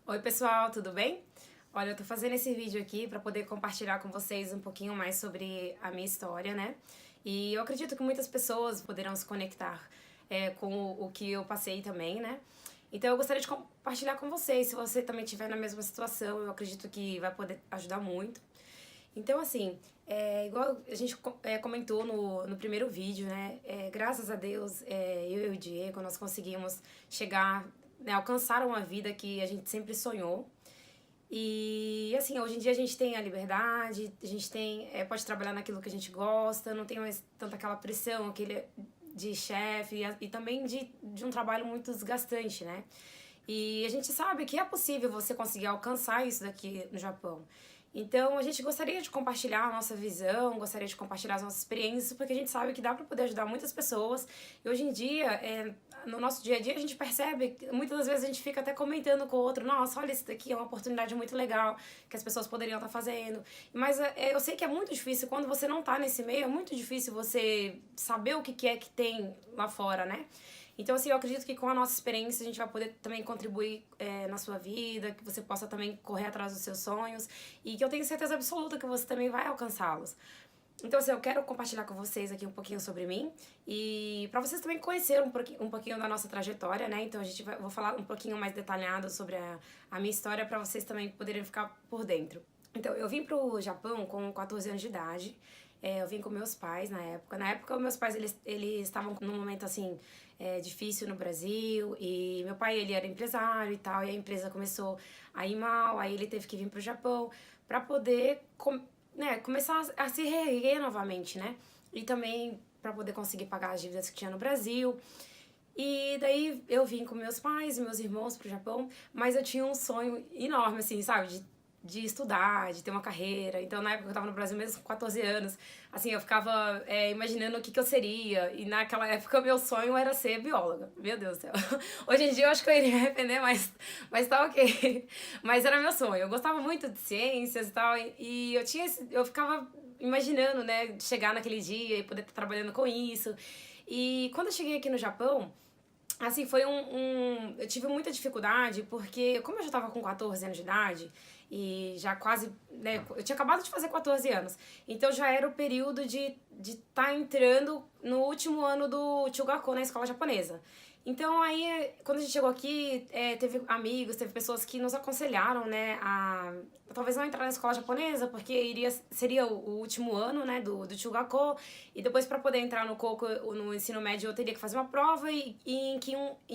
Oi pessoal, tudo bem? Olha, eu tô fazendo esse vídeo aqui para poder compartilhar com vocês um pouquinho mais sobre a minha história, né? E eu acredito que muitas pessoas poderão se conectar com o que eu passei também, né? Então eu gostaria de compartilhar com vocês, se você também estiver na mesma situação, eu acredito que vai poder ajudar muito. Então, assim, igual a gente comentou no primeiro vídeo, né? Graças a Deus, eu e o Diego, nós conseguimos chegar, né, alcançar uma vida que a gente sempre sonhou. E, assim, hoje em dia a gente tem a liberdade, a gente tem, pode trabalhar naquilo que a gente gosta, não tem mais tanta aquela pressão, aquele de chefe e também de um trabalho muito desgastante, né? E a gente sabe que é possível você conseguir alcançar isso daqui no Japão. Então, a gente gostaria de compartilhar a nossa visão, gostaria de compartilhar as nossas experiências, porque a gente sabe que dá para poder ajudar muitas pessoas. E hoje em dia, no nosso dia a dia, a gente percebe que muitas das vezes a gente fica até comentando com o outro: nossa, olha, isso daqui é uma oportunidade muito legal que as pessoas poderiam estar fazendo. Mas eu sei que é muito difícil, quando você não está nesse meio, é muito difícil você saber o que é que tem lá fora, né? Então, assim, eu acredito que com a nossa experiência a gente vai poder também contribuir na sua vida, que você possa também correr atrás dos seus sonhos e que eu tenho certeza absoluta que você também vai alcançá-los. Então, assim, eu quero compartilhar com vocês aqui um pouquinho sobre mim e para vocês também conhecerem um pouquinho da nossa trajetória, né? Então, vou falar um pouquinho mais detalhado sobre a minha história para vocês também poderem ficar por dentro. Então, eu vim pro Japão com 14 anos de idade. Eu vim com meus pais na época. Na época, meus pais, eles estavam num momento, assim, difícil no Brasil. E meu pai, ele era empresário e tal. E a empresa começou a ir mal. Aí ele teve que vir pro Japão para poder, começar a se reerguer novamente, né? E também para poder conseguir pagar as dívidas que tinha no Brasil. E daí eu vim com meus pais e meus irmãos pro Japão, mas eu tinha um sonho enorme, assim, sabe? De estudar, de ter uma carreira. Então, na época que eu tava no Brasil, mesmo com 14 anos, assim, eu ficava imaginando o que eu seria. E naquela época, meu sonho era ser bióloga. Meu Deus do céu. Hoje em dia, eu acho que eu iria me arrepender, mas tá ok. Mas era meu sonho. Eu gostava muito de ciências e tal. E eu ficava imaginando, né, chegar naquele dia e poder estar trabalhando com isso. E quando eu cheguei aqui no Japão, assim, eu tive muita dificuldade, porque como eu já tava com 14 anos de idade, e já quase, né, eu tinha acabado de fazer 14 anos, então já era o período de tá entrando no último ano do Chugako na escola japonesa. Então aí, quando a gente chegou aqui, teve amigos, teve pessoas que nos aconselharam, né, a talvez não entrar na escola japonesa, porque seria o último ano, né, do Chugako, e depois para poder entrar no Koko, no ensino médio, eu teria que fazer uma prova, em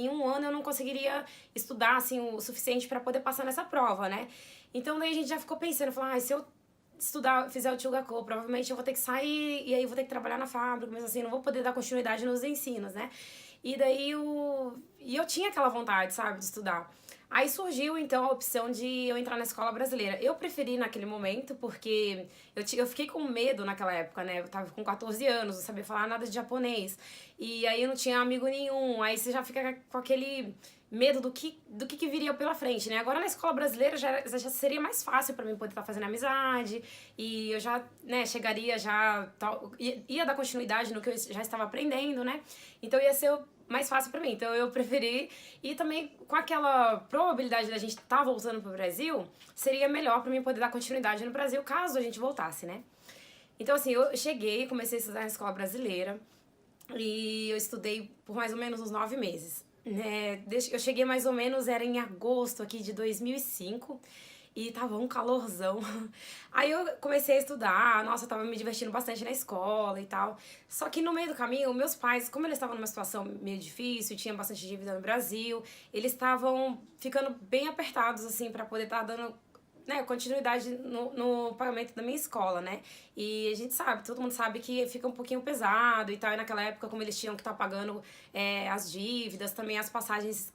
um ano eu não conseguiria estudar, assim, o suficiente para poder passar nessa prova, né. Então daí a gente já ficou pensando, falou, se eu estudar, fizer o Chugako, provavelmente eu vou ter que sair e aí vou ter que trabalhar na fábrica, mas assim, não vou poder dar continuidade nos ensinos, né? E daí eu tinha aquela vontade, sabe, de estudar. Aí surgiu então a opção de eu entrar na escola brasileira. Eu preferi naquele momento porque eu fiquei com medo naquela época, né? Eu tava com 14 anos, não sabia falar nada de japonês. E aí eu não tinha amigo nenhum. Aí você já fica com aquele medo do que viria pela frente, né? Agora na escola brasileira já seria mais fácil para mim poder estar fazendo amizade e eu já, né, chegaria ia dar continuidade no que eu já estava aprendendo, né? Então ia ser mais fácil para mim. Então eu preferi e também com aquela probabilidade da gente estar voltando pro Brasil, seria melhor para mim poder dar continuidade no Brasil caso a gente voltasse, né? Então assim, eu cheguei, comecei a estudar na escola brasileira e eu estudei por mais ou menos uns 9 meses. Né? Eu cheguei mais ou menos, era em agosto aqui de 2005 e tava um calorzão. Aí eu comecei a estudar, nossa, eu tava me divertindo bastante na escola e tal. Só que no meio do caminho, meus pais, como eles estavam numa situação meio difícil, tinha bastante dívida no Brasil, eles estavam ficando bem apertados, assim, pra poder estar dando, né, continuidade no pagamento da minha escola, né? E a gente sabe, todo mundo sabe que fica um pouquinho pesado e tal. E naquela época, como eles tinham que estar pagando as dívidas, também as passagens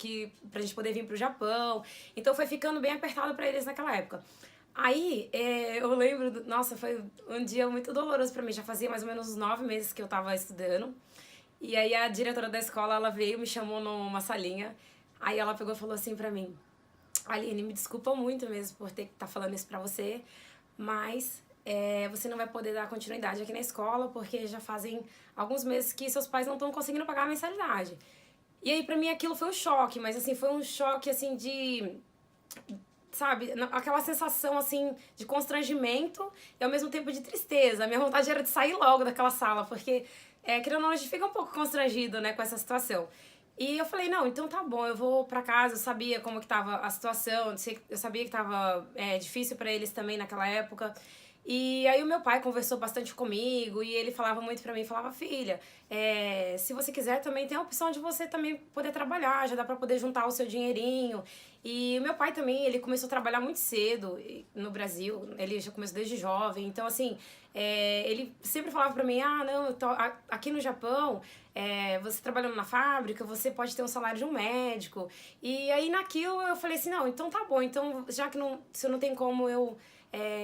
pra gente poder vir pro Japão. Então foi ficando bem apertado pra eles naquela época. Aí, eu lembro, nossa, foi um dia muito doloroso pra mim. Já fazia mais ou menos uns 9 meses que eu tava estudando. E aí a diretora da escola, ela veio, me chamou numa salinha. Aí ela pegou e falou assim pra mim: Aline, me desculpa muito mesmo por ter que estar falando isso pra você, mas você não vai poder dar continuidade aqui na escola porque já fazem alguns meses que seus pais não estão conseguindo pagar a mensalidade. E aí pra mim aquilo foi um choque, mas assim, foi um choque assim sabe, aquela sensação, assim, de constrangimento e ao mesmo tempo de tristeza. A minha vontade era de sair logo daquela sala, porque, querendo ou não, a gente fica um pouco constrangido, né, com essa situação. E eu falei, não, então tá bom, eu vou pra casa. Eu sabia como que tava a situação, eu sabia que tava difícil pra eles também naquela época. E aí o meu pai conversou bastante comigo e ele falava muito pra mim, falava, filha, se você quiser também tem a opção de você também poder trabalhar, já dá pra poder juntar o seu dinheirinho. E o meu pai também, ele começou a trabalhar muito cedo no Brasil, ele já começou desde jovem, então assim, ele sempre falava pra mim, ah, não, aqui no Japão, você trabalhando na fábrica, você pode ter um salário de um médico. E aí naquilo eu falei assim, não, então tá bom, então já que se não tem como eu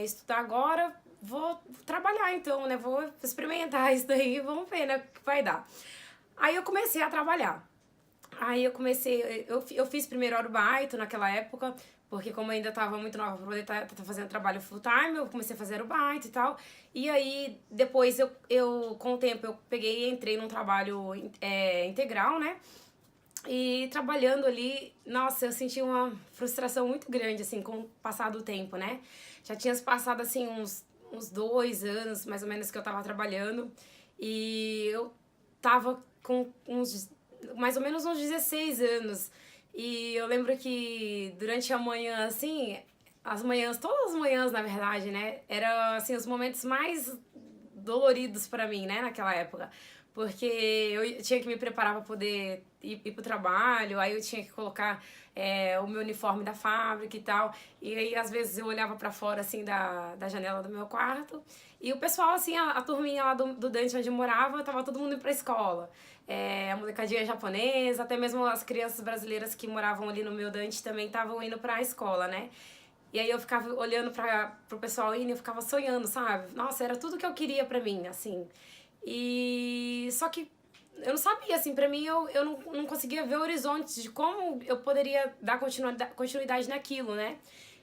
estudar agora, vou trabalhar então, né? Vou experimentar isso daí e vamos ver, né, o que vai dar. Aí eu comecei a trabalhar. Aí eu fiz primeiro arubaito naquela época, porque como eu ainda tava muito nova pra poder estar fazendo trabalho full time, eu comecei a fazer arubaito e tal. E aí, depois com o tempo, eu peguei e entrei num trabalho integral, né? E trabalhando ali, nossa, eu senti uma frustração muito grande, assim, com o passar do tempo, né? Já tinha se passado, assim, uns 2 anos, mais ou menos, que eu tava trabalhando. E eu tava com mais ou menos uns 16 anos. E eu lembro que durante a manhã, assim, todas as manhãs, na verdade, né? Era, assim, os momentos mais doloridos pra mim, né, naquela época. Porque eu tinha que me preparar pra poder ir pro trabalho, aí eu tinha que colocar o meu uniforme da fábrica e tal. E aí, às vezes, eu olhava pra fora, assim, da janela do meu quarto. E o pessoal, assim, a turminha lá do Dante, onde eu morava, tava todo mundo indo pra escola. A molecadinha japonesa, até mesmo as crianças brasileiras que moravam ali no meu Dante também estavam indo pra escola, né? E aí eu ficava olhando pro pessoal indo e eu ficava sonhando, sabe? Nossa, era tudo que eu queria pra mim, assim. E só que eu não sabia, assim, pra mim eu não conseguia ver horizontes de como eu poderia dar continuidade naquilo, né?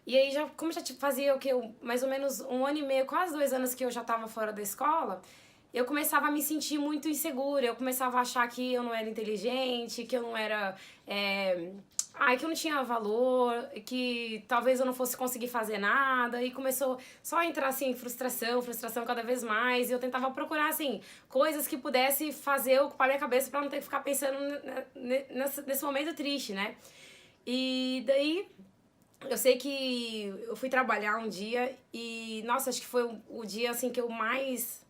E aí, como já fazia o que? Mais ou menos 1 ano e meio, quase 2 anos que eu já tava fora da escola, eu começava a me sentir muito insegura, eu começava a achar que eu não era inteligente, que eu não era. Que eu não tinha valor, que talvez eu não fosse conseguir fazer nada, e começou só a entrar, assim, frustração cada vez mais, e eu tentava procurar, assim, coisas que pudesse fazer ocupar minha cabeça pra não ter que ficar pensando nesse momento triste, né? E daí, eu sei que eu fui trabalhar um dia e, nossa, acho que foi o dia, assim, que eu mais...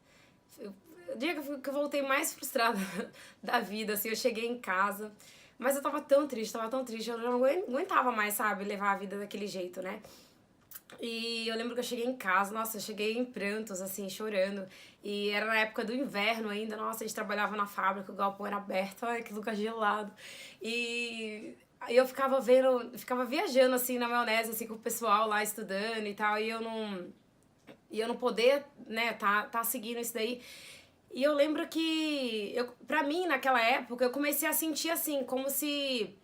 O dia que eu voltei mais frustrada da vida, assim, eu cheguei em casa, mas eu tava tão triste, eu não aguentava mais, sabe, levar a vida daquele jeito, né? E eu lembro que eu cheguei em casa, nossa, eu cheguei em prantos, assim, chorando. E era na época do inverno ainda, nossa, a gente trabalhava na fábrica, o galpão era aberto, ai, que lugar gelado. E aí eu ficava viajando, assim, na maionese, assim, com o pessoal lá estudando e tal, e eu não poder, né, tá seguindo isso daí. E eu lembro que, pra mim, naquela época, eu comecei a sentir, assim, como se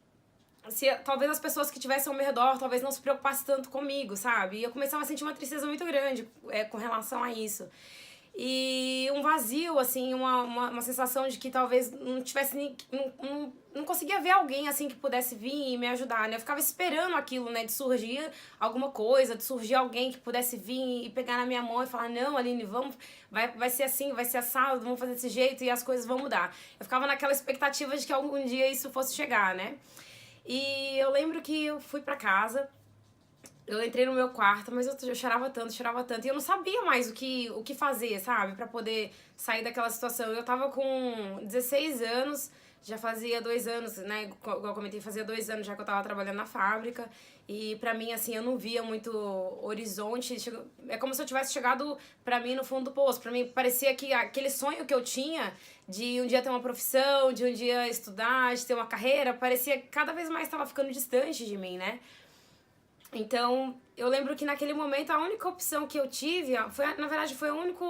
talvez as pessoas que estivessem ao meu redor talvez não se preocupassem tanto comigo, sabe? E eu começava a sentir uma tristeza muito grande com relação a isso. E um vazio, assim, uma sensação de que talvez não tivesse não conseguia ver alguém, assim, que pudesse vir e me ajudar, né? Eu ficava esperando aquilo, né? De surgir alguma coisa, de surgir alguém que pudesse vir e pegar na minha mão e falar, não, Aline, vamos, vai ser assim, vai ser assado, vamos fazer desse jeito e as coisas vão mudar. Eu ficava naquela expectativa de que algum dia isso fosse chegar, né? E eu lembro que eu fui pra casa, eu entrei no meu quarto, mas eu chorava tanto, e eu não sabia mais o que fazer, sabe? Pra poder sair daquela situação. Eu tava com 16 anos, já fazia 2 anos, né? Igual eu comentei, fazia 2 anos já que eu tava trabalhando na fábrica. E pra mim, assim, eu não via muito horizonte. É como se eu tivesse chegado, pra mim, no fundo do poço. Pra mim, parecia que aquele sonho que eu tinha de um dia ter uma profissão, de um dia estudar, de ter uma carreira, parecia que cada vez mais estava ficando distante de mim, né? Então, eu lembro que naquele momento a única opção que eu tive, na verdade, foi a única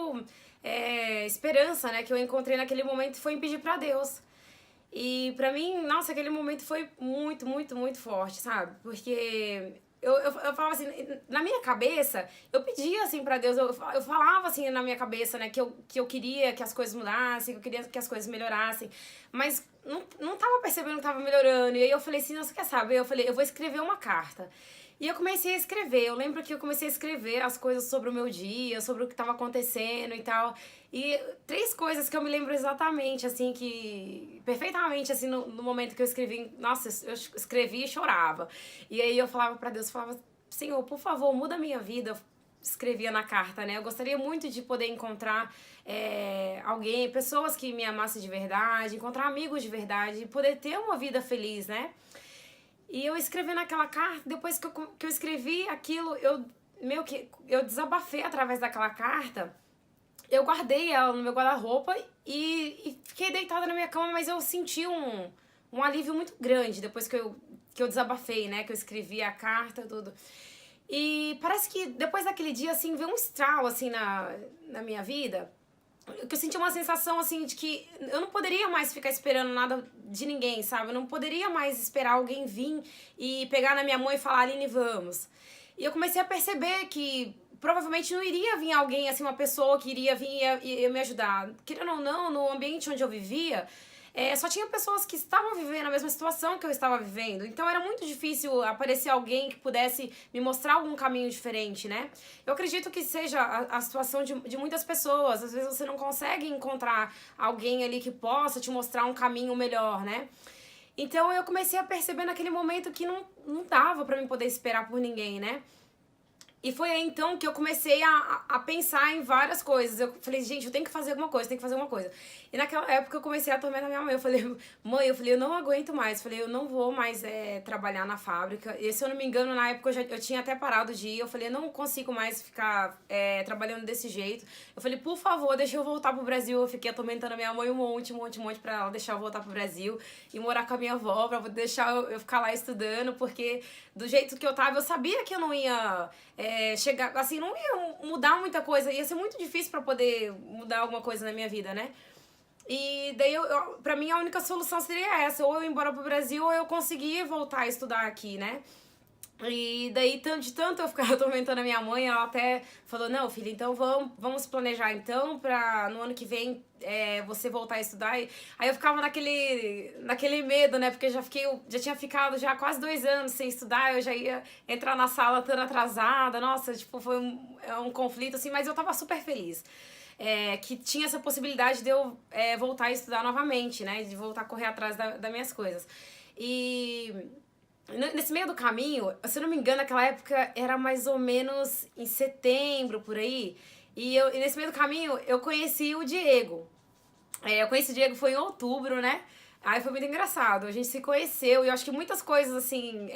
esperança, né, que eu encontrei naquele momento foi em pedir pra Deus. E pra mim, nossa, aquele momento foi muito, muito, muito forte, sabe? Porque eu falava assim, na minha cabeça, eu pedia assim pra Deus, eu falava assim na minha cabeça, né, que eu queria que as coisas mudassem, que eu queria que as coisas melhorassem, mas não tava percebendo que tava melhorando. E aí eu falei assim, nossa, quer saber? Eu falei, eu vou escrever uma carta. E eu comecei a escrever. Eu lembro que eu comecei a escrever as coisas sobre o meu dia, sobre o que estava acontecendo e tal. E 3 coisas que eu me lembro exatamente, assim, que... Perfeitamente, assim, no momento que eu escrevi. Nossa, eu escrevi e chorava. E aí eu falava pra Deus, eu falava, Senhor, por favor, muda a minha vida. Eu escrevia na carta, né? Eu gostaria muito de poder encontrar alguém, pessoas que me amassem de verdade, encontrar amigos de verdade, poder ter uma vida feliz, né? E eu escrevi naquela carta, depois que eu escrevi aquilo, eu desabafei através daquela carta, eu guardei ela no meu guarda-roupa e fiquei deitada na minha cama, mas eu senti um alívio muito grande depois que eu desabafei, né? Que eu escrevi a carta, tudo. E parece que depois daquele dia, assim, veio um estralo, assim, na minha vida, que eu senti uma sensação, assim, de que eu não poderia mais ficar esperando nada de ninguém, sabe? Eu não poderia mais esperar alguém vir e pegar na minha mão e falar, Aline, vamos. E eu comecei a perceber que provavelmente não iria vir alguém, assim, uma pessoa que iria vir e ia me ajudar. Querendo ou não, no ambiente onde eu vivia, só tinha pessoas que estavam vivendo a mesma situação que eu estava vivendo. Então era muito difícil aparecer alguém que pudesse me mostrar algum caminho diferente, né? Eu acredito que seja a situação de muitas pessoas. Às vezes você não consegue encontrar alguém ali que possa te mostrar um caminho melhor, né? Então eu comecei a perceber naquele momento que não dava pra mim poder esperar por ninguém, né? E foi aí então que eu comecei a pensar em várias coisas. Eu falei, gente, eu tenho que fazer alguma coisa, tenho que fazer alguma coisa. E naquela época eu comecei a atormentar minha mãe. Eu falei, mãe, eu não aguento mais. Eu falei, eu não vou mais trabalhar na fábrica. E se eu não me engano, na época eu tinha até parado de ir. Eu falei, eu não consigo mais ficar trabalhando desse jeito. Eu falei, por favor, deixa eu voltar pro Brasil. Eu fiquei atormentando a minha mãe um monte pra ela deixar eu voltar pro Brasil e morar com a minha avó, pra deixar eu ficar lá estudando, porque do jeito que eu tava, eu sabia que eu não ia chegar, assim, não ia mudar muita coisa, ia ser muito difícil pra poder mudar alguma coisa na minha vida, né? E daí, pra mim, a única solução seria essa, ou eu ir embora pro Brasil, ou eu conseguir voltar a estudar aqui, né? E daí, de tanto eu ficar atormentando a minha mãe, ela até falou, não, filha, então vamos planejar então pra no ano que vem você voltar a estudar. E aí eu ficava naquele medo, né? Porque já tinha ficado já quase 2 anos sem estudar, eu já ia entrar na sala estando atrasada. Nossa, tipo, foi um conflito, assim, mas eu tava super feliz. Que tinha essa possibilidade de eu voltar a estudar novamente, né? De voltar a correr atrás das minhas coisas. E nesse meio do caminho, se eu não me engano, naquela época era mais ou menos em setembro, por aí. E nesse meio do caminho, eu conheci o Diego. Eu conheci o Diego foi em outubro, né? Aí foi muito engraçado. A gente se conheceu e eu acho que muitas coisas, assim,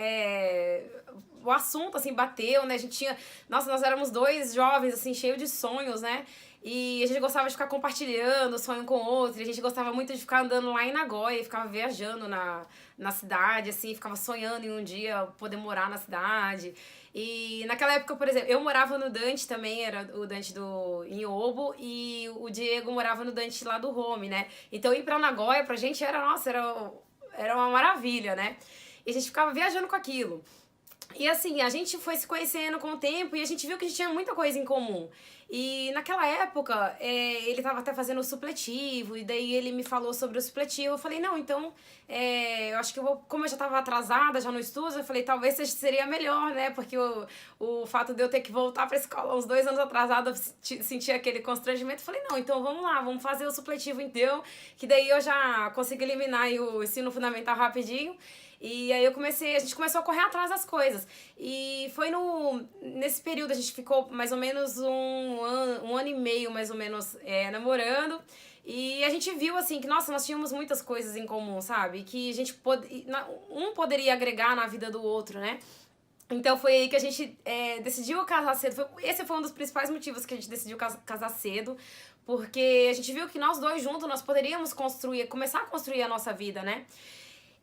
o assunto, assim, bateu, né? A gente tinha... Nossa, nós éramos 2 jovens, assim, cheios de sonhos, né? E a gente gostava de ficar compartilhando sonho com o outro. E a gente gostava muito de ficar andando lá em Nagoya e ficava viajando na cidade, assim, ficava sonhando em um dia poder morar na cidade. E naquela época, por exemplo, eu morava no Dante também, era o Dante do Inhobo, e o Diego morava no Dante lá do Home, né? Então ir pra Nagoya pra gente nossa, era uma maravilha, né? E a gente ficava viajando com aquilo. E assim, a gente foi se conhecendo com o tempo e a gente viu que a gente tinha muita coisa em comum. E naquela época, ele tava até fazendo o supletivo, e daí ele me falou sobre o supletivo. Eu falei, não, então, eu acho que como eu já tava atrasada já no estudo, eu falei, talvez seria melhor, né? Porque o fato de eu ter que voltar pra escola uns 2 anos atrasada, eu senti aquele constrangimento. Eu falei, não, então vamos lá, vamos fazer o supletivo então, que daí eu já consigo eliminar aí o ensino fundamental rapidinho. E aí a gente começou a correr atrás das coisas. E foi nesse período, a gente ficou mais ou menos um ano e meio, mais ou menos, namorando. E a gente viu, assim, que, nossa, nós tínhamos muitas coisas em comum, sabe? Que a gente um poderia agregar na vida do outro, né? Então foi aí que a gente decidiu casar cedo. Esse foi um dos principais motivos que a gente decidiu casar cedo. Porque a gente viu que nós 2 juntos, nós poderíamos começar a construir a nossa vida, né?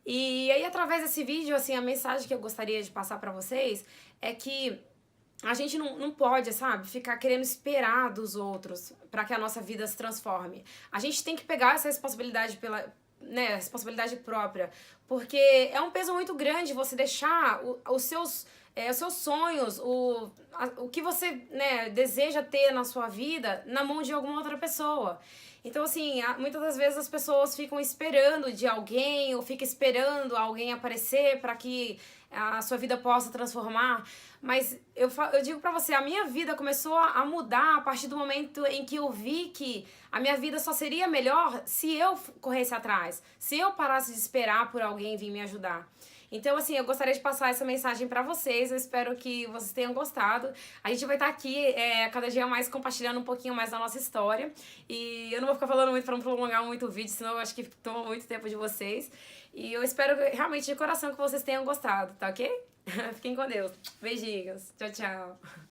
E aí, através desse vídeo, assim, a mensagem que eu gostaria de passar pra vocês é que a gente não pode, sabe, ficar querendo esperar dos outros pra que a nossa vida se transforme. A gente tem que pegar essa responsabilidade responsabilidade própria, porque é um peso muito grande você deixar os seus sonhos, o que você, né, deseja ter na sua vida na mão de alguma outra pessoa. Então, assim, muitas das vezes as pessoas ficam esperando de alguém ou ficam esperando alguém aparecer para que a sua vida possa transformar. Mas eu digo pra você, a minha vida começou a mudar a partir do momento em que eu vi que a minha vida só seria melhor se eu corresse atrás, se eu parasse de esperar por alguém vir me ajudar. Então, assim, eu gostaria de passar essa mensagem pra vocês. Eu espero que vocês tenham gostado. A gente vai estar aqui cada dia mais compartilhando um pouquinho mais da nossa história. E eu não vou ficar falando muito pra não prolongar muito o vídeo, senão eu acho que toma muito tempo de vocês. E eu espero realmente de coração que vocês tenham gostado, tá ok? Fiquem com Deus. Beijinhos. Tchau, tchau.